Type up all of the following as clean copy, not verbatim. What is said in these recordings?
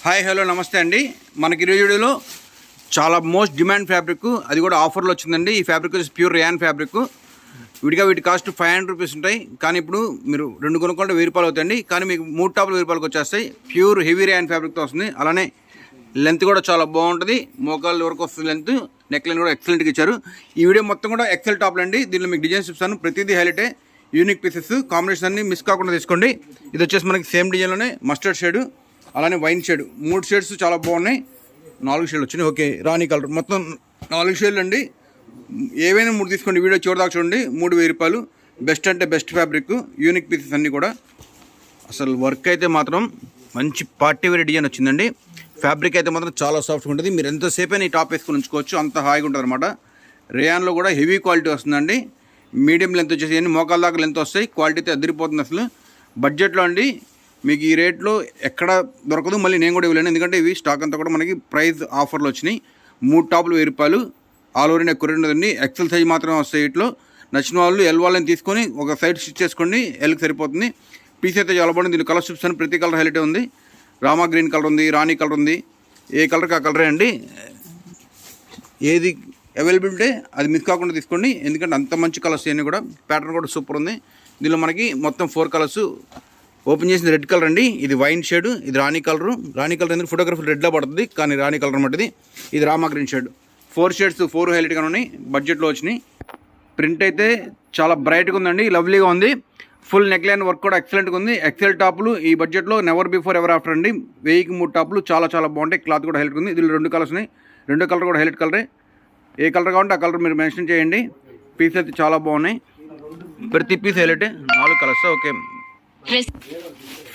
Hi hello నమస్తే అండి. మనకి ఈ వీడియోలో చాలా మోస్ట్ డిమాండ్ ఫ్యాబ్రిక్, అది కూడా ఆఫర్లో వచ్చిందండి. ఈ ఫ్యాబ్రిక్ వచ్చి ప్యూర్ రేయాన్ ఫ్యాబ్రిక్. వీటి కాస్ట్ 500 రూపీస్ ఉంటాయి. కానీ ఇప్పుడు మీరు 2 కొనుక్కుంటే 1000 రూపాయలు అవుతాయండి. కానీ మీకు 3 టాపులు 1000 రూపాయలకు వచ్చేస్తాయి. ప్యూర్ హెవీ రేయాన్ ఫ్యాబ్రిక్తో వస్తుంది. అలానే లెంత్ కూడా చాలా బాగుంటుంది. మోకాళ్ళ వరకు వస్తుంది లెంత్. నెక్ లైన్ కూడా ఎక్సలెంట్గా ఇచ్చారు. ఈ వీడియో మొత్తం కూడా ఎక్సెల్ టాప్లు అండి. దీనిలో మీకు డిజైన్స్ ఇస్తాను. ప్రతిదీ హైలైటే, యూనిక్ పీసెస్. కాంబినేషన్ అన్ని మిస్ కాకుండా తీసుకోండి. ఇది వచ్చేసి మనకి సేమ్ డిజైన్లోనే మస్టర్డ్ షేడ్, అలానే వైన్ షేడ్, 3 షేడ్స్ చాలా బాగున్నాయి. 4 షేడ్లు వచ్చినాయి. ఓకే, రాణి కలర్, మొత్తం 4 షేడ్లు అండి. ఏవైనా 3 తీసుకోండి. వీడియో చివరిదాకా చూడండి. 3000 రూపాయలు. బెస్ట్ అంటే బెస్ట్ ఫ్యాబ్రిక్, యూనిక్ పీసెస్ అన్నీ కూడా. అసలు వర్క్ అయితే మాత్రం మంచి పార్టీ వేర్ డిజైన్ వచ్చిందండి. ఫ్యాబ్రిక్ అయితే మాత్రం చాలా సాఫ్ట్గా ఉంటుంది. మీరు ఎంతసేపు అయినా ఈ టాప్ వేసుకొని ఉంచుకోవచ్చు, అంత హాయిగా ఉంటుంది అనమాట. రేయాన్లో కూడా హెవీ క్వాలిటీ వస్తుందండి. మీడియం లెంత్ వచ్చేసి మోకాల దాకా లెంత్ వస్తాయి. క్వాలిటీ అయితే అదిరిపోతుంది. అసలు బడ్జెట్లో అండి. మీకు ఈ రేట్లో ఎక్కడ దొరకదు. మళ్ళీ నేను కూడా ఇవ్వలేను, ఎందుకంటే ఇవి స్టాక్ అంతా కూడా మనకి ప్రైస్ ఆఫర్లో వచ్చినాయి. 3 టాపులు 1000 రూపాయలు. ఆల్ ఓవర్ ఇండియా కొరియర్ ఉంటుందండి. ఎక్సెల్ సైజ్ మాత్రమే వస్తాయి. ఇట్లో నచ్చిన వాళ్ళు ఎల్ వాళ్ళని తీసుకొని ఒక సైడ్ స్టిచ్ చేసుకోండి, ఎల్కి సరిపోతుంది. పీస్ అయితే చాలా బాగుంది. దీని కలర్ చూపిస్తాను. ప్రతి కలర్ హైలైట్ ఉంది. రామా గ్రీన్ కలర్ ఉంది, రాణి కలర్ ఉంది. ఏ కలర్కి ఆ కలరే అండి. ఏది అవైలబిలిటీ అది మిస్ కాకుండా తీసుకోండి, ఎందుకంటే అంత మంచి కలర్స్ ఇవన్నీ కూడా. ప్యాటర్న్ కూడా సూపర్ ఉంది. దీనిలో మనకి మొత్తం 4 కలర్స్. ఓపెన్ చేసింది రెడ్ కలర్ అండి. ఇది వైన్ షేడ్, ఇది రాణి కలరు. రాణి కలర్ ఎందుకు ఫోటోగ్రఫీ రెడ్లో పడుతుంది, కానీ రాణి కలర్ అన్నమాట. ఇది రామా గ్రీన్ షేడ్. 4 షేడ్స్, 4 హైలైట్గా ఉన్నాయి. బడ్జెట్లో వచ్చినాయి. ప్రింట్ అయితే చాలా బ్రైట్గా ఉందండి, లవ్లీగా ఉంది. ఫుల్ నెక్ లైన్ వర్క్ కూడా ఎక్సలెంట్గా ఉంది. ఎక్సెల్ టాపులు ఈ బడ్జెట్లో నెవర్ బిఫోర్ ఎవర్ ఆఫ్టర్ అండి. 1000కి 3 టాపులు చాలా చాలా బాగుంటాయి. క్లాత్ కూడా హైలైట్ ఉంది. దీనిలో 2 కలర్స్ ఉన్నాయి. 2 కలర్ కూడా హైలైట్ కలరే. ఏ కలర్ కావాలంటే ఆ కలర్ మీరు మెన్షన్ చేయండి. పీస్ అయితే చాలా బాగున్నాయి. ప్రతి piece highlight. 4 colours. Okay,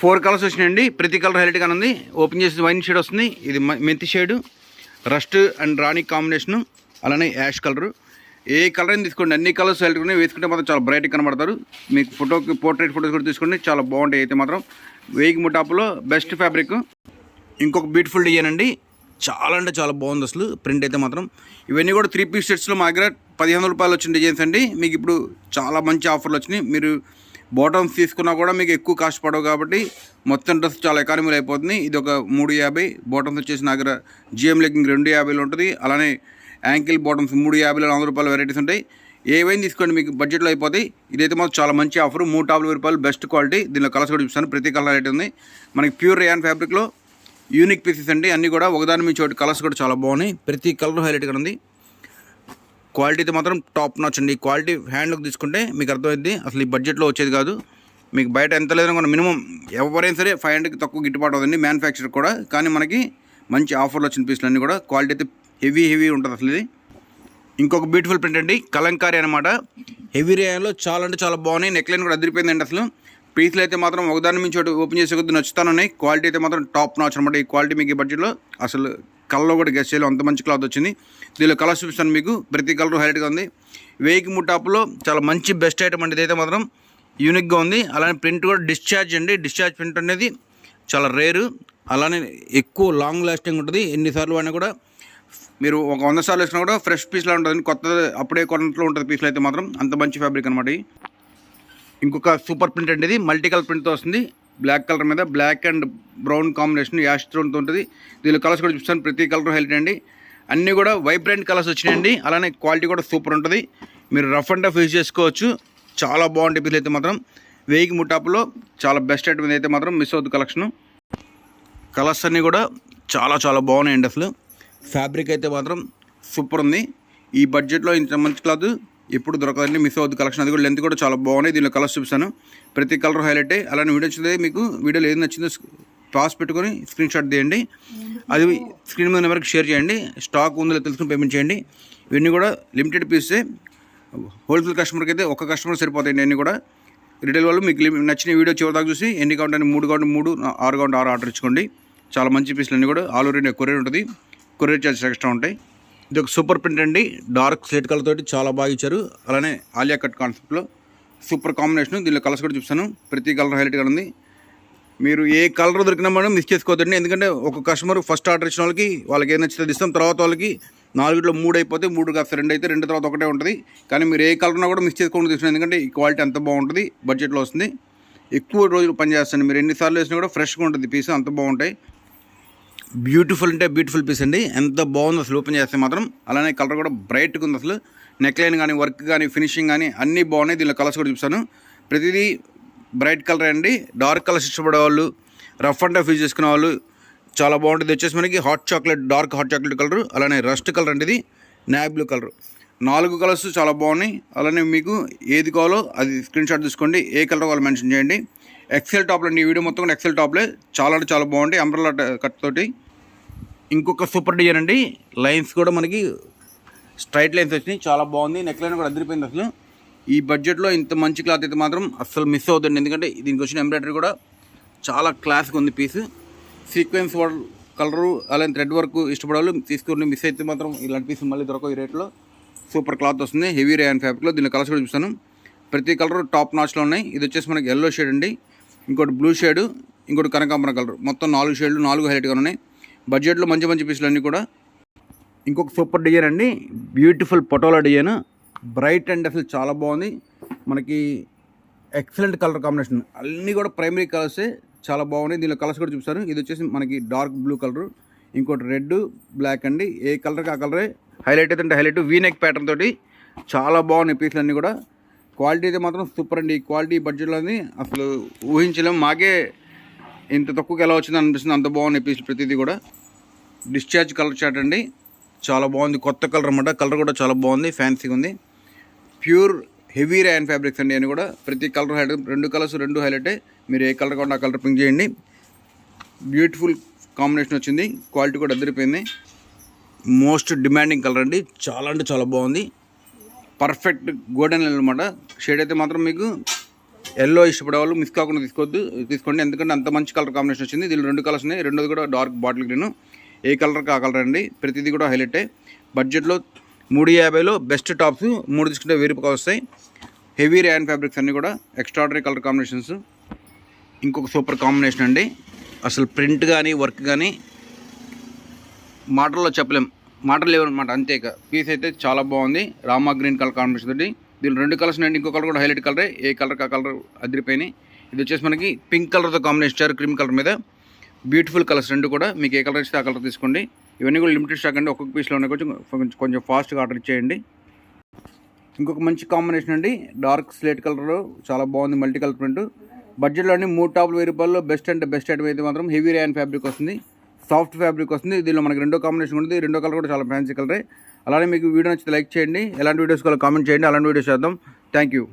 4 colours వచ్చినాయండి. ప్రతి కలర్ హైలైట్గా ఉంది. ఓపెన్ చేసి వైన్ షేడ్ వస్తుంది. ఇది మెంతి shade, rust and Rani combination, అలానే యాష్ కలరు. ఏ కలర్ అయినా తీసుకోండి, అన్ని కలర్స్ హైలైట్గా ఉన్నాయి. వేసుకుంటే మాత్రం చాలా బ్రైట్గా కనబడతారు. మీకు పోర్ట్రేట్ ఫోటోస్ కూడా తీసుకోండి, చాలా బాగుంటాయి. అయితే మాత్రం 1000కి 3 టాపులో బెస్ట్ ఫ్యాబ్రిక్. ఇంకొక బ్యూటిఫుల్ డిజైన్ అండి. చాలా అంటే చాలా బాగుంది అసలు. ప్రింట్ అయితే మాత్రం ఇవన్నీ కూడా 3 పీస్ సెట్స్లో మా దగ్గర 1500 రూపాయలు వచ్చిన డిజైన్స్ అండి. మీకు ఇప్పుడు చాలా మంచి ఆఫర్లు వచ్చినాయి. మీరు బాటమ్స్ తీసుకున్నా కూడా మీకు ఎక్కువ కాస్ట్ పడవు, కాబట్టి మొత్తం డ్రెస్ చాలా ఎకానమీలో అయిపోతుంది. ఇది ఒక 350. బాటమ్స్ వచ్చేసి నా దగ్గర జిఎం లెగ్గింగ్ 250లో ఉంటుంది. అలానే యాంకిల్ బాటమ్స్ 350లో 400 రూపాయల వెరైటీస్ ఉంటాయి. ఏవైనా తీసుకోండి, మీకు బడ్జెట్లో అయిపోతాయి. ఇదైతే మాత్రం చాలా మంచి ఆఫర్. 3 టాపులు 1000 రూపాయలు, బెస్ట్ క్వాలిటీ. దీనిలో కలర్స్ కూడా చూపిస్తాను. ప్రతి కలర్ హైలైట్ ఉంది. మనకి ప్యూర్ రేయాన్ ఫ్యాబ్రిక్లో యూనిక్ పీసెస్ అండి. అన్నీ కూడా ఒకదాని నుంచి ఒకటి. కలర్స్ కూడా చాలా బాగున్నాయి. ప్రతి కలర్ హైలైట్గా ఉంది. క్వాలిటీ అయితే మాత్రం టాప్ నాచ్ అండి. క్వాలిటీ హ్యాండ్లోకి తీసుకుంటే మీకు అర్థమైంది. అసలు ఈ బడ్జెట్లో వచ్చేది కాదు. మీకు బయట ఎంత లేదనుకున్నా మినిమం ఎవరైనా సరే 500కి తక్కువ గిట్టుబాటు అవుతుంది, మ్యానుఫ్యాక్చర్ కూడా. కానీ మనకి మంచి ఆఫర్లో వచ్చిన పీసులు అన్నీ కూడా. క్వాలిటీ అయితే హెవీ ఉంటుంది అసలు. ఇది ఇంకొక బ్యూటిఫుల్ ప్రింట్ అండి, కలంకారీ అనమాట. హెవీ రేయాన్లో చాలా అంటే చాలా బాగున్నాయి. నెక్ లైన్ కూడా అదిరిపోయిందండి అసలు. పీసులు అయితే మాత్రం ఒకదాని నుంచి ఒకటి ఓపెన్ చేసే కొద్ది నచ్చుతానున్నాయి. క్వాలిటీ అయితే మాత్రం టాప్ నాచ్ అనమాట. ఈ క్వాలిటీ మీకు ఈ బడ్జెట్లో అసలు కలర్లో కూడా గెస్ట్ చేయాలి, అంత మంచి క్లాత్ వచ్చింది. దీనిలో కలర్స్ చూపిస్తాను మీకు. ప్రతి కలర్ హైలైట్గా ఉంది. 1000కి 3 టాపులో చాలా మంచి బెస్ట్ ఐటమ్ అండి. ఇదైతే మాత్రం యూనిక్గా ఉంది. అలానే ప్రింట్ కూడా డిశ్చార్జ్ అండి. డిశ్చార్జ్ ప్రింట్ అనేది చాలా రేరు. అలానే ఎక్కువ లాంగ్ లాస్టింగ్ ఉంటుంది. ఎన్నిసార్లు అయినా కూడా మీరు ఒక 100 సార్లు వేసినా కూడా ఫ్రెష్ పీస్లా ఉంటుంది. కొత్త అప్పుడే కొన్నట్లు ఉంటుంది పీస్లు అయితే మాత్రం. అంత మంచి ఫ్యాబ్రిక్ అనమాట. ఇంకొక సూపర్ ప్రింట్ అండి. ఇది మల్టీ కలర్ ప్రింట్తో వస్తుంది. బ్లాక్ కలర్ మీద black and brown combination, ash టోన్తో ఉంటుంది. దీనిలో కలర్స్ కూడా చూపిస్తాను. ప్రతి కలర్ హైలైట్ అండి. అన్నీ కూడా వైబ్రెంట్ కలర్స్ వచ్చినాయండి. అలానే క్వాలిటీ కూడా సూపర్ ఉంటుంది. మీరు రఫ్ అండ్ టఫ్ యూజ్ చేసుకోవచ్చు. చాలా బాగుంటాయి పీసులు అయితే మాత్రం. 1000కి 3 టాపులో చాలా బెస్ట్ ఐటమ్ అయితే మాత్రం మిస్ అవుతుంది కలెక్షన్. కలర్స్ అన్నీ కూడా చాలా చాలా బాగున్నాయండి అసలు. ఫ్యాబ్రిక్ అయితే మాత్రం సూపర్ ఉంది. ఈ బడ్జెట్లో ఇంత మంచి క్లాత్ ఎప్పుడు దొరకదండి, మిస్ అవుతుంది కలెక్షన్. అది కూడా లెంత్ కూడా చాలా బాగున్నాయి. దీనిలో కలర్స్ చూపిస్తాను. ప్రతి కలర్ హైలైట్. అలానే వీడియో వచ్చింది మీకు. వీడియోలో ఏది నచ్చిందో పాస్ పెట్టుకొని స్క్రీన్ షాట్ తీయండి. అది స్క్రీన్ మీద నెంబర్కి షేర్ చేయండి. స్టాక్ ఉందో తెలుసుకుని పేమెంట్ చేయండి. ఇవన్నీ కూడా లిమిటెడ్ పీసే. హోల్సేల్ కస్టమర్కి అయితే ఒక కస్టమర్ సరిపోతాయండి. అన్నీ కూడా రిటైల్ వాళ్ళు మీకు నచ్చిన వీడియో చివరిదాకా చూసి ఎన్ని కావాలంటే 3 కావాలంటే 3, 6 కావాలంటే 6 ఆర్డర్ ఇచ్చుకోండి. చాలా మంచి పీసులు అన్నీ కూడా. ఆల్ ఓవర్ ఇండియా కొరియర్ ఉంటుంది. కొరియర్ చార్జెస్ ఎక్స్ట్రా ఉంటాయి. ఇది ఒక సూపర్ ప్రింట్ అండి. డార్క్ స్లేట్ కలర్ తోటి చాలా బాగా ఇచ్చారు. అలానే ఆలియా కట్ కాన్సెప్ట్లో సూపర్ కాంబినేషన్. దీనిలో కలర్స్ కూడా చూపిస్తాను. ప్రతి కలర్ హైలైట్గా ఉంది. మీరు ఏ కలర్ దొరికినా మేడం మిస్ చేసుకోవద్దండి, ఎందుకంటే ఒక కస్టమర్ ఫస్ట్ ఆర్డర్ ఇచ్చిన వాళ్ళకి ఏం నచ్చితే ఇస్తాం. తర్వాత వాళ్ళకి 4లో 3 అయిపోతే 3 కాస్త 2 అయితే 2 తర్వాత 1 ఉంటుంది. కానీ మీరు ఏ కలర్ ఉన్నా కూడా మిస్ చేసుకోకుండా తీసుకున్నాను, ఎందుకంటే ఈ క్వాలిటీ అంత బాగుంటుంది. బడ్జెట్లో వస్తుంది. ఎక్కువ రోజులు పనిచేస్తుంది. మీరు ఎన్నిసార్లు వేసినా కూడా ఫ్రెష్గా ఉంటుంది. పీస్ అంత బాగుంటాయి. బ్యూటిఫుల్ అంటే బ్యూటిఫుల్ పీస్ అండి. ఎంత బాగుంది అసలు ఓపెన్ చేస్తే మాత్రం. అలానే కలర్ కూడా బ్రైట్గా ఉంది అసలు. నెక్ లైన్ కానీ వర్క్ కానీ ఫినిషింగ్ కానీ అన్నీ బాగున్నాయి. దీనిలో కలర్స్ కూడా చూపిస్తాను. ప్రతిదీ బ్రైట్ కలర్ అండి. డార్క్ కలర్స్ ఇష్టపడే వాళ్ళు, రఫ్ అండ్ టఫ్ యూజ్ చేసుకునే వాళ్ళు చాలా బాగుంటుంది. వచ్చేసి మనకి hot chocolate, dark hot chocolate colour, అలానే రస్ట్ కలర్ అండి, ఇది నావీ బ్లూ కలర్. 4 కలర్స్ చాలా బాగున్నాయి. అలానే మీకు ఏది కావాలో అది స్క్రీన్ షాట్ తీసుకోండి. ఏ కలర్ కావాలో మెన్షన్ చేయండి. ఎక్సెల్ టాప్లో అండి. ఈ వీడియో మొత్తం కూడా ఎక్సెల్ టాప్లే. చాలా అంటే చాలా బాగుంటాయి అంబ్రెల్లా కట్ తోటి. ఇంకొక సూపర్ డిజైన్ అండి. లైన్స్ కూడా మనకి స్ట్రైట్ లైన్స్ వచ్చినాయి, చాలా బాగుంది. నెక్ లైన్ కూడా అదిరిపోయింది అసలు. ఈ బడ్జెట్లో ఇంత మంచి క్లాత్ అయితే మాత్రం అస్సలు మిస్ అవుతుంది. ఎందుకంటే దీనికి వచ్చిన ఎంబ్రాయిడరీ కూడా చాలా క్లాస్గా ఉంది పీస్. సీక్వెన్స్ కలరు అలానే థ్రెడ్ వర్క్ ఇష్టపడాలి తీసుకుని. మిస్ అయితే మాత్రం ఇలాంటి పీస్ మళ్ళీ దొరకవు ఈ రేట్లో. సూపర్ క్లాత్ వస్తుంది, హెవీ రేయాన్ ఫ్యాబ్రిక్లో. దీనిలో కలర్స్ కూడా చూపిస్తాను. ప్రతి కలర్ టాప్ నాచ్లో ఉన్నాయి. ఇది వచ్చేసి మనకి ఎల్లో షేడ్ అండి, ఇంకోటి బ్లూ షేడ్, ఇంకోటి కనకాంబరం కలర్. మొత్తం 4 షేడ్లు, 4 హైలైట్గా ఉన్నాయి. బడ్జెట్లో మంచి మంచి పీసులు అన్నీ కూడా. ఇంకొక సూపర్ డిజైన్ అండి, beautiful patola design. Bright and అసలు చాలా బాగుంది. మనకి ఎక్సలెంట్ కలర్ కాంబినేషన్. అన్నీ కూడా ప్రైమరీ కలర్సే, చాలా బాగున్నాయి. దీనిలో కలర్స్ కూడా చూపిస్తారు. ఇది వచ్చేసి మనకి డార్క్ బ్లూ కలర్, ఇంకోటి రెడ్, బ్లాక్ అండి. ఏ కలర్కి ఆ కలరే హైలైట్ అయితే హైలైట్. వీ నెక్ ప్యాటర్న్ తోటి చాలా బాగున్నాయి పీసులు అన్నీ కూడా. క్వాలిటీ అయితే మాత్రం సూపర్ అండి. ఈ క్వాలిటీ బడ్జెట్లోని అసలు ఊహించలేము. మాకే ఇంత తక్కువకి ఎలా వచ్చింది అనిపిస్తుంది, అంత బాగున్నాయి పీసులు ప్రతిదీ కూడా. డిశ్చార్జ్ కలర్ చార్ట్ అండి, చాలా బాగుంది. కొత్త కలర్ అన్నమాట. కలర్ కూడా చాలా బాగుంది, ఫ్యాన్సీగా ఉంది. ప్యూర్ హెవీ రేయాన్ ఫ్యాబ్రిక్స్ అండి అని కూడా. ప్రతి కలర్ హైలైట్, 2 కలర్స్ 2 హైలైటే. మీరు ఏ కలర్ కావాలంటే ఆ కలర్ పింక్ చేయండి. బ్యూటిఫుల్ కాంబినేషన్ వచ్చింది. క్వాలిటీ కూడా అదిరిపోయింది. మోస్ట్ డిమాండింగ్ కలర్ అండి, చాలా అంటే చాలా బాగుంది. పర్ఫెక్ట్ గోల్డెన్ ఎల్లో అనమాట. షేడ్ అయితే మాత్రం మీకు ఎల్లో ఇష్టపడే వాళ్ళు మిస్ కాకుండా తీసుకోండి. ఎందుకంటే అంత మంచి కలర్ కాంబినేషన్ వచ్చింది. దీనిలో 2 కలర్స్ ఉన్నాయి. రెండోది కూడా డార్క్ బాటిల్ గ్రీన్. ఏ కలర్కి ఆ కలర్ అండి. ప్రతిదీ కూడా హైలైటే. బడ్జెట్లో 350లో బెస్ట్ టాప్స్ 3 తీసుకుంటే 1000 రూపాయలు వస్తాయి. హెవీ రేయాన్ ఫ్యాబ్రిక్స్ అన్నీ కూడా ఎక్స్ట్రాడనరీ కలర్ కాంబినేషన్స్. ఇంకొక సూపర్ కాంబినేషన్ అండి. అసలు ప్రింట్ కానీ వర్క్ కానీ మాటల్లో చెప్పలేం, మాటలు లేవన్నమాట. అంతేక పీస్ అయితే చాలా బాగుంది. రామా గ్రీన్ కలర్ కాంబినేషన్ తోటి. దీనిలో 2 కలర్స్ అండి. ఇంకో కలర్ కూడా హైలైట్ కలరే. ఏ కలర్కి ఆ కలర్ అదిరిపోయినాయి. ఇది వచ్చేసి మనకి పింక్ కలర్తో కాంబినేషన్ ఇచ్చారు, క్రీమ్ కలర్ మీద. బ్యూటిఫుల్ కలర్స్ 2 కూడా. మీకు ఏ కలర్ ఇస్తే ఆ కలర్ తీసుకోండి. ఇవన్నీ కూడా లిమిటెడ్ స్టాక్ అండి. ఒక్కొక్క పీస్లో ఉన్నాయి. కొంచెం ఫాస్ట్గా ఆర్డర్ ఇచ్చేయండి. ఇంకొక మంచి కాంబినేషన్ అండి, డార్క్ స్లేట్ కలర్, చాలా బాగుంది. Multi colour print. బడ్జెట్లో అండి 3 టాప్లు 1000 రూపాయల్లో బెస్ట్ అంటే బెస్ట్ ఐటమ్ అయితే మాత్రం హెవీ రేయాన్ ఫ్యాబ్రిక్ వస్తుంది, సాఫ్ట్ ఫ్యాబ్రిక్ వస్తుంది. దీనిలో మనకి 2 కాంబినేషన్ ఉంటుంది. 2 కలర్ కూడా చాలా ఫ్యాన్సీ కలరే. అలానే మీకు వీడియో నచ్చితే లైక్ చేయండి. ఎలాంటి వీడియోస్ కావాలో కామెంట్ చేయండి. అలాంటి వీడియోస్ చేద్దాం. Thank you.